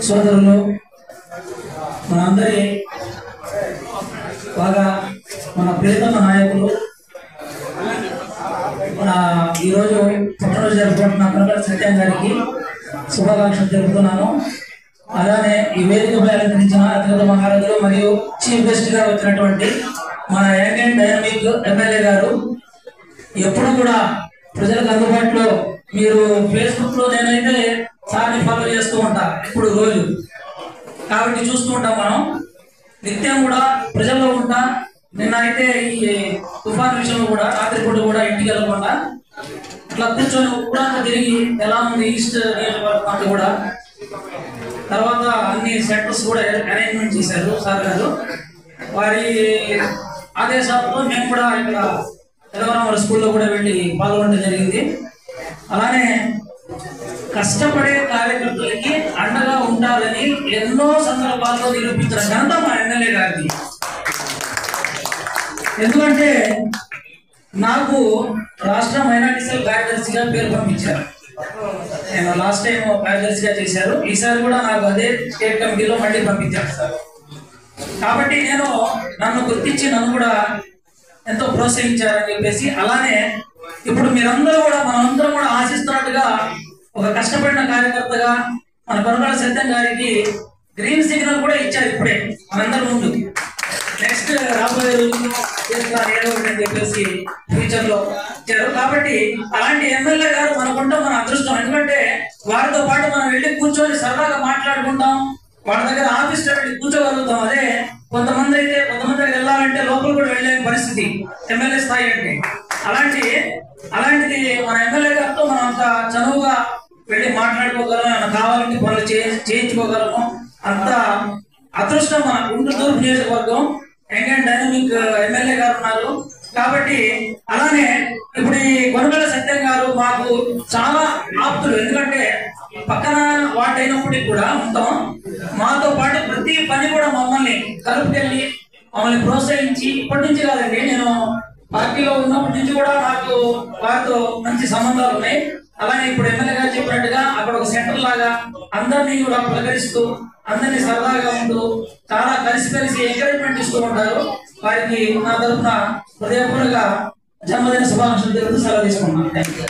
సోదరులు మనందరి బాగా మన ప్రియతమ నాయకులు మన ఈరోజు పుట్టినరోజు జరుపుకుంటున్న కొనకళ్ళ సత్యం గారికి శుభాకాంక్షలు తెలుపుతున్నాను. అలానే ఈ వేదికపై అలంకరించిన అతిథుల మహారాజులు మరియు చీఫ్ గెస్ట్ గా వచ్చినటువంటి మన యంగ్ అండ్ డైనమిక్ ఎమ్మెల్యే గారు ఎప్పుడు కూడా ప్రజలకు అందుబాటులో మీరు ఫేస్బుక్ లో నేనైతే సార్ని ఫాలో చేస్తూ ఉంటా ఇప్పుడు రోజు కాబట్టి చూస్తూ ఉంటాం మనం నిత్యం కూడా ప్రజల్లో ఉంటా. నిన్న అయితే ఈ తుఫాన్ విషయంలో కూడా రాత్రిపూట కూడా ఇంటికి వెళ్ళకుండా ఇట్లా కూర్చొని కూడా తిరిగి ఎలా ఉంది ఈస్ట్ నియోజకవర్గం కూడా తర్వాత అన్ని సెంటర్స్ కూడా అరేంజ్మెంట్ చేశారు సార్ గారు. వారి ఆదేశాలతో మేము కూడా ఇక్కడ తెలంగాణ స్కూల్లో కూడా వెళ్ళి పాల్గొనడం జరిగింది. అలానే కష్టపడే కార్యకర్తలకి అండగా ఉండాలని ఎన్నో సందర్భాల్లో నిరూపించిన ఘనత మా ఎమ్మెల్యే గారికి. ఎందుకంటే నాకు రాష్ట్ర మైనారిటీ సెల్ కార్యదర్శిగా పేరు పంపించారు. నేను లాస్ట్ టైం కార్యదర్శిగా చేశారు, ఈసారి కూడా నాకు అదే స్టేట్ కమిటీలో మళ్ళీ పంపించారు సార్. కాబట్టి నన్ను గుర్తించి నన్ను కూడా ఎంతో ప్రోత్సహించారని చెప్పేసి అలానే ఇప్పుడు మీరందరూ కూడా మనందరం కూడా ఆశిస్తున్నట్టుగా ఒక కష్టపడిన కార్యకర్తగా మన కొనకళ్ళ సత్యం గారికి గ్రీన్ సిగ్నల్ కూడా ఇచ్చారు ఇప్పుడే మనందరి ముందు. నెక్స్ట్ రాబోయే రోజుల్లో చేస్తారు ఏదో ఒకటి అని చెప్పేసి ఫ్యూచర్ లో ఇచ్చారు. కాబట్టి అలాంటి ఎమ్మెల్యే గారు మనకుంటే మన అదృష్టం. ఎందుకంటే వారితో పాటు మనం వెళ్ళి కూర్చొని సరదాగా మాట్లాడుకుంటాం, వాళ్ళ దగ్గర ఆఫీస్ లో వెళ్ళి కూర్చోగలుగుతాం. అదే కొంతమంది వెళ్ళాలంటే లోపల కూడా వెళ్ళే పరిస్థితి ఎమ్మెల్యే స్థాయి అంటే. అలాంటిది మన ఎమ్మెల్యే గారితో మనం అంత చనువుగా వెళ్ళి మాట్లాడుకోగలం, ఏమైనా కావాలంటే పనులు చేయించుకోగలము. అంత అదృష్టం మన గుంటూరు తూర్పు నియోజకవర్గం యంగ్ అండ్ డైనమిక్ ఎమ్మెల్యే గారు ఉన్నారు. కాబట్టి అలానే ఇప్పుడు ఈ కొనకళ్ళ సత్యం గారు మాకు చాలా ఆప్తులు. ఎందుకంటే పక్కన వాటి అయినప్పటికీ కూడా ఉంటాం, మాతో పాటు ప్రతి పని కూడా మమ్మల్ని కలుపుకెళ్ళి మమ్మల్ని ప్రోత్సహించి ఇప్పటి నుంచి కాదండి, నేను పార్టీలో ఉన్నప్పటి నుంచి కూడా నాకు వారితో మంచి సంబంధాలు ఉన్నాయి. అలానే ఇప్పుడు ఎమ్మెల్యే గారు చెప్పినట్టుగా అక్కడ ఒక సెంటర్ లాగా అందరినీ కూడా పలకరిస్తూ అందరినీ సరదాగా ఉంటూ చాలా కలిసి ఎంకరేజ్మెంట్ ఇస్తూ ఉంటారు. వారికి నా తరఫున హృదయపూర్వక జన్మదిన శుభాకాంక్షలు తెలుపుతూ సెలవు తీసుకుంటున్నాను. Thank you.